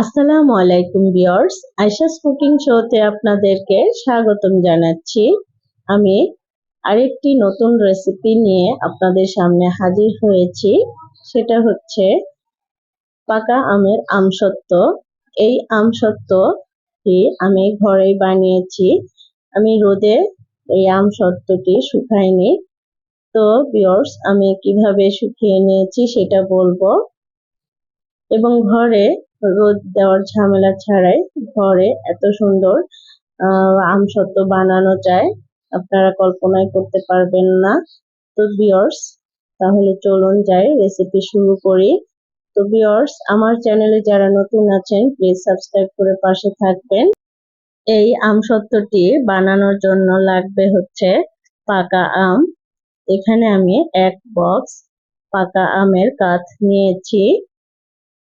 আসসালামু আলাইকুম viewers, Ayesha's cooking শোতে আপনাদেরকে স্বাগতম জানাচ্ছি। আমি আরেকটি নতুন রেসিপি নিয়ে আপনাদের সামনে হাজির হয়েছি। সেটা হচ্ছে পাকা আমের আমসত্ত্ব। এই আমসত্ত্বটি আমি ঘরেই বানিয়েছি। আমি রোদে এই আমসত্ত্বটি শুকাইনি। তো ভিউয়ার্স, আমি কিভাবে শুকিয়ে নিয়েছি সেটা বলবো। এবং ঘরে রোদ দেওয়ার ঝামেলা ছাড়াই ঘরে এত সুন্দর আমসত্ত্ব বানানো যায়, আপনারা কল্পনাই করতে পারবেন না। তো ভিউয়ার্স, তাহলে চলুন যাই রেসিপি শুরু করি। তো ভিউয়ার্স, আমার চ্যানেলে যারা নতুন আছেন প্লিজ সাবস্ক্রাইব করে পাশে থাকবেন। এই আমসত্ত্বটি বানানোর জন্য লাগবে হচ্ছে পাকা আম। এখানে আমি 1 বক্স পাকা আমের কাঠ নিয়েছি।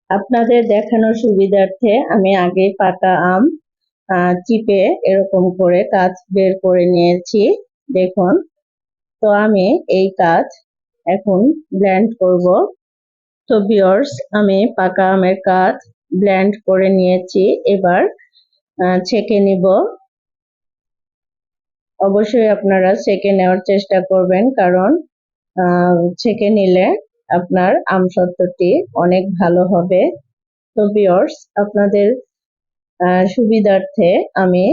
আপনাদের দেখানোর সুবিধার্থে আমি আগে পাকা আম চিপে এরকম করে কাঠ বের করে নিয়েছি, দেখুন। তো আমি এই কাঠ এখন ব্লেন্ড করব। তো ভিউয়ার্স, আমি পাকা আমের কাঠ ব্লেন্ড করে নিয়েছি। এবার ছেঁকে নিব। অবশ্যই আপনারা ছেঁকে নেওয়ার চেষ্টা করবেন, কারণ ছেঁকে নিলে আপনার আমসত্ত্বটি অনেক ভালো হবে। তো ভিউয়ার্স, আপনাদের সুবিধার্থে আমি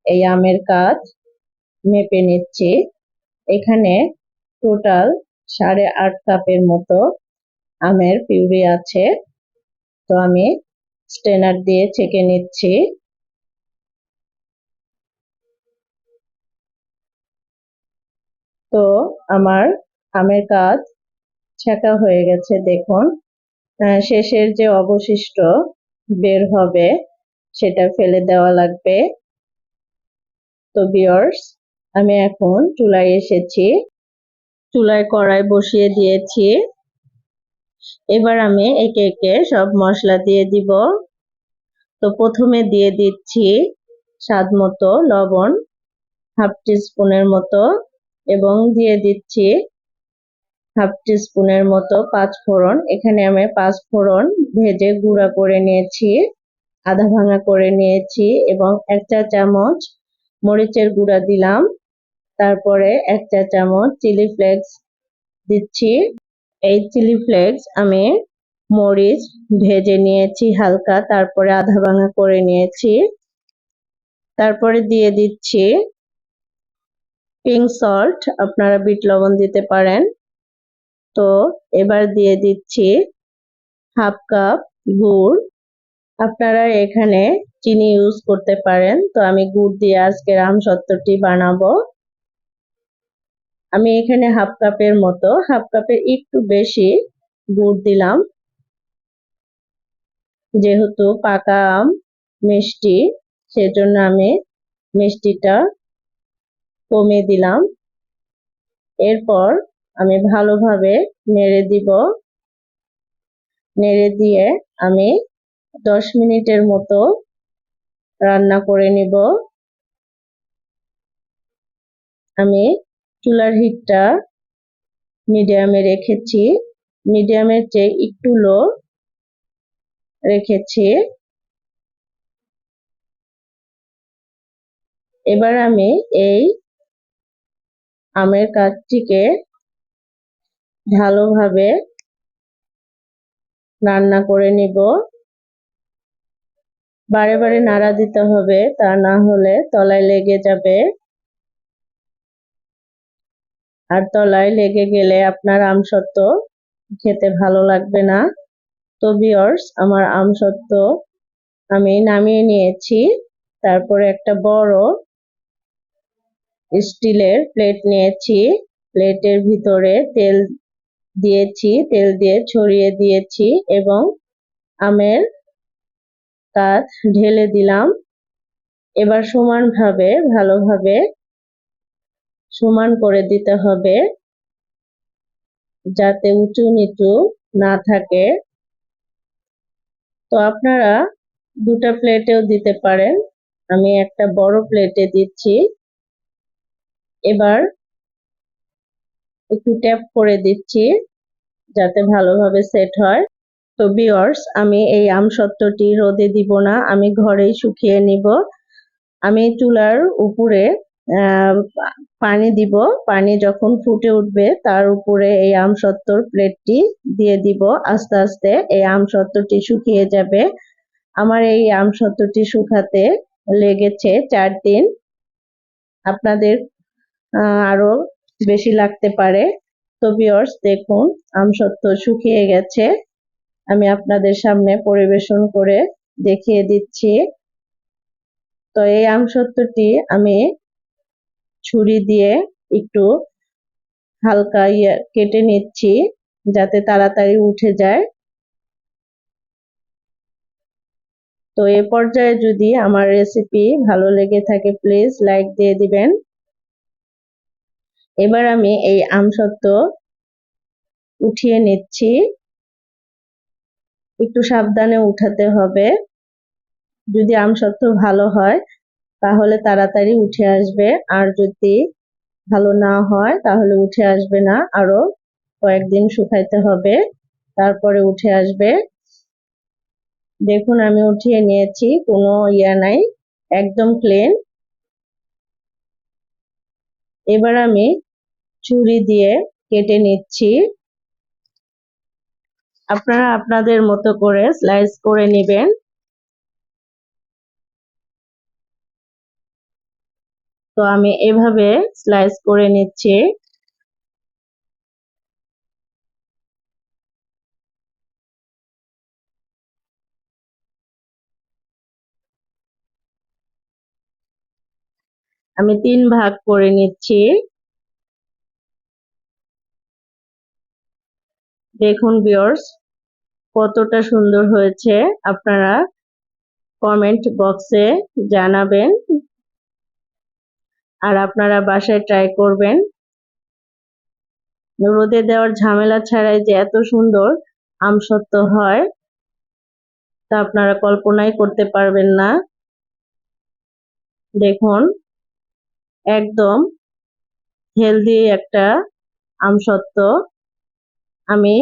এই আমের কাঠ মেপে নিচ্ছি। এখানে টোটাল 8.5 কাপের মতো আমের পিউরি আছে। তো আমি স্ট্রেনার দিয়ে ছেঁকে নিচ্ছি। তো আমার আমের কাঠ ছেঁকা হয়ে গেছে, দেখুন। শেষের যে অবশিষ্ট বের হবে সেটা ফেলে দেওয়া লাগবে। তো ভিউয়ার্স, আমি এখন চুলায় এসেছি, চুলায় কড়াই বসিয়ে দিয়েছি। এবার আমি একে একে সব মশলা দিয়ে দিব। তো প্রথমে দিয়ে দিচ্ছি স্বাদ মতো লবণ, হাফ টিস্পুনের মতো, এবং দিয়ে দিচ্ছি হাফ টিস্পুনের মতো পাঁচফোড়ন। এখানে আমি পাঁচফোড়ন ভেজে গুঁড়া করে নিয়েছি, আধা ভাঙা করে নিয়েছি, এবং 1 চা চামচ মরিচের গুঁড়া দিলাম। তারপরে 1 চা চামচ চিলি ফ্লেক্স দিচ্ছি। এই চিলি ফ্লেক্স আমি মরিচ ভেজে নিয়েছি হালকা, তারপরে আধা ভাঙা করে নিয়েছি। তারপরে দিয়ে দিচ্ছি পিঙ্ক সল্ট, আপনারা বিট লবণ দিতে পারেন। তো এবার দিয়ে দিচ্ছি হাফ কাপ গুড়। আপনারা এখানে চিনি ইউজ করতে পারেন, তো আমি গুড় দিয়ে আজকের আমসত্ত্বটি বানাবো। আমি এখানে হাফ কাপের মতো, হাফ কাপের একটু বেশি গুড় দিলাম, যেহেতু পাকা আম মিষ্টি সেজন্য আমি মিষ্টিটা কমিয়ে দিলাম। এরপর আমি ভালোভাবে নেড়ে দিব। নেড়ে দিয়ে আমি 10 মিনিটের মতো রান্না করে নিব। আমি চুলার হিটটা মিডিয়ামে রেখেছি, মিডিয়ামের চেয়ে একটু লো রেখেছি। এবার আমি এই আমের কাঠটিকে ভালোভাবে রান্না করে নিব। বারে বারে নাড়া দিতে হবে, তা না হলে তলায় লেগে যাবে, আর তলায় লেগে গেলে আপনার আমসত্ত্ব খেতে ভালো লাগবে না। তো ভিউয়ার্স, আমার আমসত্ত্ব আমি নামিয়ে নিয়েছি। তারপরে একটা বড় স্টিলের প্লেট নিয়েছি, প্লেটের ভিতরে তেল দিয়েছি, তেল দিয়ে ছড়িয়ে দিয়েছি, এবং আমের কাঠ ঢেলে দিলাম। এবার সমানভাবে ভালোভাবে সমান করে দিতে হবে, যাতে উঁচু নিচু না থাকে। তো আপনারা দুটা প্লেটেও দিতে পারেন, আমি একটা বড় প্লেটে দিচ্ছি। এবার একটু ট্যাপ করে দিচ্ছি যাতে ভালোভাবে সেট হয়। তো ভিউয়ার্স, আমি এই আমসত্ত্বটি রোদে দিব না, আমি ঘরেই শুকিয়ে নিব। আমি চুলার উপরে পানি দিব। পানি যখন ফুটে উঠবে তার উপরে এই আমসত্ত্বর প্লেটটি দিয়ে দিব। আস্তে আস্তে এই আমসত্ত্বটি শুকিয়ে যাবে। আমার এই আমসত্ত্বটি শুকাতে লেগেছে 4 দিন। আপনাদের আরো বেশি লাগতে পারে। তো ভিউয়ার্স, দেখুন আমসত্ত্ব শুকিয়ে গেছে। আমি আপনাদের সামনে পরিবেশন করে দেখিয়ে দিচ্ছি। তো এই আমসত্ত্বটি আমি ছুরি দিয়ে একটু হালকা কেটে নিচ্ছি যাতে তাড়াতাড়ি উঠে যায়। তো এ পর্যায়ে যদি আমার রেসিপি ভালো লেগে থাকে প্লিজ লাইক দিয়ে দিবেন। এবার আমি এই আমসত্ত্ব উঠিয়ে নিচ্ছি। একটু সাবধানে উঠাতে হবে। যদি আমসত্ত্ব ভালো হয় তাহলে তাড়াতাড়ি উঠে আসবে, আর যদি ভালো না হয় তাহলে উঠে আসবে না, আরো কয়েকদিন শুকাইতে হবে, তারপরে উঠে আসবে। দেখুন আমি উঠিয়ে নিয়েছি, কোনো নাই, একদম প্লেন। এবার আমি ছুরি দিয়ে কেটে নিচ্ছি। আপনারা আপনাদের মতো করে স্লাইস করে নেবেন। তো আমি এভাবে স্লাইস করে নিচ্ছি। আমি 3 ভাগ করে নিচ্ছি। দেখুন ভিউয়ার্স, কতটা সুন্দর হয়েছে, আপনারা কমেন্ট বক্সে জানাবেন, আর আপনারা বাসায় ট্রাই করবেন। রোদে দেওয়ার ঝামেলা ছাড়াই যে এত সুন্দর আমসত্ত্ব হয় তা আপনারা কল্পনাই করতে পারবেন না। দেখুন একদম হেলদি একটা আমসত্ত্ব। আমি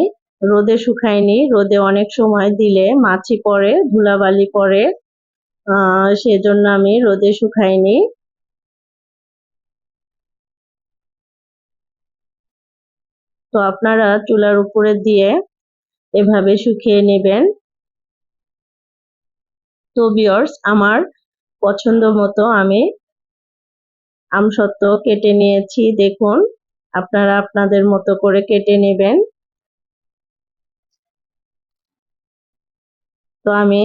রোদে শুকাইনি, রোদে অনেক সময় দিলে মাছি পড়ে, ধুলাবালি পড়ে, সেজন্য আমি রোদে শুকাইনি। তো আপনারা চুলার উপরে দিয়ে এভাবে শুকিয়ে নেবেন। তো ভিউয়ার্স, আমার পছন্দ মতো আমি আমসত্ত্ব কেটে নিয়েছি। দেখুন আপনারা আপনাদের মতো করে কেটে নেবেন। তো আমি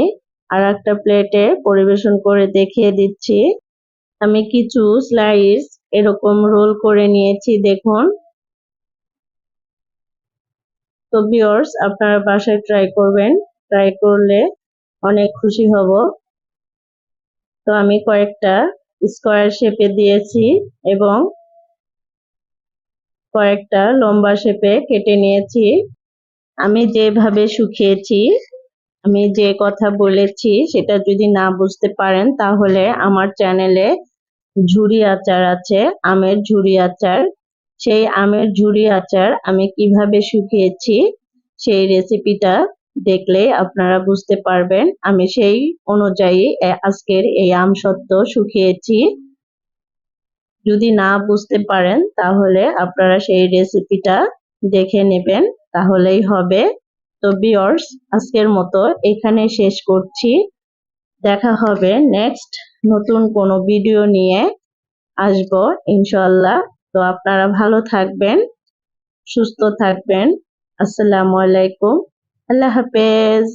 আর একটা প্লেটে পরিবেশন করে দেখিয়ে দিচ্ছি। আমি কিছু স্লাইস এরকম রোল করে নিয়েছি, দেখুন। তো ভিউয়ার্স, আপনারা বাসায় ট্রাই করবেন, ট্রাই করলে অনেক খুশি হব। তো আমি কয়েকটা স্কোয়ার শেপে দিয়েছি এবং কয়েকটা লম্বা শেপে কেটে নিয়েছি। আমি যেভাবে শুকিয়েছি, আমি যে কথা বলেছি সেটা যদি না বুঝতে পারেন তাহলে আমার চ্যানেলে ঝুরি আচার আছে, আমের ঝুরি আচার। সেই আমের ঝুরি আচার আমি কিভাবে শুকিয়েছি সেই রেসিপিটা দেখলে আপনারা বুঝতে পারবেন। আমি সেই অনুযায়ী আজকের এই আমসত্ত্ব শুকিয়েছি। যদি না বুঝতে পারেন তাহলে আপনারা সেই রেসিপিটা দেখে নেবেন, তাহলেই হবে। তো ভিউয়ার্স, আজকের মতো এখানে শেষ করছি। দেখা হবে নেক্সট নতুন কোনো ভিডিও নিয়ে আসবো ইনশাআল্লাহ। তো আপনারা ভালো থাকবেন, সুস্থ থাকবেন। আসসালামু আলাইকুম, আল্লাহ হাফেজ।